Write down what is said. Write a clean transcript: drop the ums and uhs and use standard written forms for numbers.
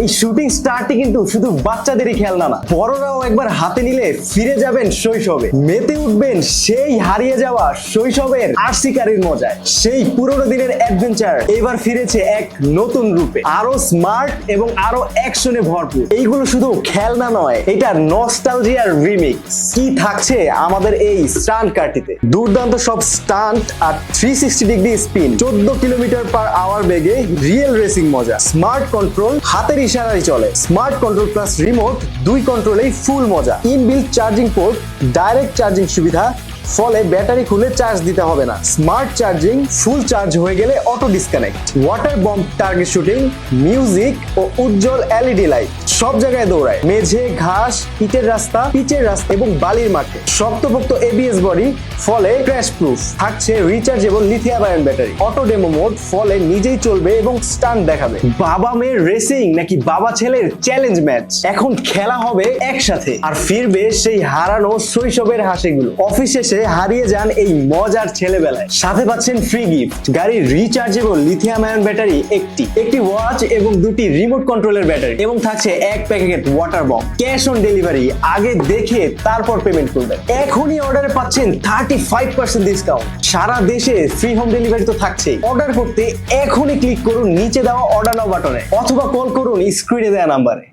এই শুটিং স্টারটি কিন্তু শুধু বাচ্চাদেরই খেলনা না, বড়রাও একবার হাতে নিলে ফিরে যাবেন শৈশবে, মেতে উঠবেন সেই হারিয়ে যাওয়া শৈশবের আরসি গাড়ির মজায়। সেই পুরোনো দিনের অ্যাডভেঞ্চার এবার ফিরেছে এক নতুন রূপে, আরো স্মার্ট এবং আরো অ্যাকশনে ভরপুর। এইগুলো শুধু খেলনা নয়, এটা নস্টালজিয়ার রিমিক্স। কি থাকছে আমাদের এই স্টান্ট কারটিতে? দুর্দান্ত সব স্টান্ট আর 360 degree spin, 14 kilometre per hour বেগে রিয়েল রেসিং মজা, স্মার্ট কন্ট্রোল, হাতের ইশারায় চলে, স্মার্ট কন্ট্রোল প্লাস রিমোট, দুই কন্ট্রোলেই ফুল মজা, inbuilt charging port, direct charging সুবিধা, ফলে ব্যাটারি খুলে চার্জ দিতে হবে না, স্মার্ট চার্জিং, ফুল চার্জ হয়ে গেলে auto disconnect, water bomb target shooting, music ও উজ্জ্বল এলইডি লাইট, সব জায়গায় দৌড়ায়, মেঝে, ঘাস, ইটের রাস্তা, পিচের রাস্তা এবং বালির মাঠে, শক্তপোক্ত এবিএস বডি, ফলে ক্র্যাশ প্রুফ, থাকছে rechargeable lithium ion battery, auto demo mode, ফলে নিজেই চলবে এবং স্টান্ট দেখাবে। বাবা মেয়ের রেসিং নাকি বাবা ছেলের চ্যালেঞ্জ ম্যাচ, এখন খেলা হবে একসাথে, আর ফিরবে সেই হারানো শৈশবের হাসিগুলো। অফিসে হারিয়ে যান এই মজার ছেলেবেলায়, সাথে পাচ্ছেন ফ্রি গিফট, গাড়ির রিচার্জেবল লিথিয়াম আয়ন ব্যাটারি একটি ওয়াচ এবং দুটি রিমোট কন্ট্রোলের ব্যাটারি, এবং থাকছে এক packet water bomb. Cash on delivery, আগে দেখে তারপর পেমেন্ট করবেন। এখনই অর্ডারে পাচ্ছেন 35% ডিসকাউন্ট। সারা দেশে ফ্রি হোম ডেলিভারি তো থাকছেই। অর্ডার করতে এখনই ক্লিক করুন নিচে দেওয়া অর্ডার নাও বাটনে, অথবা কল করুন স্ক্রিনে দেওয়া নাম্বারে।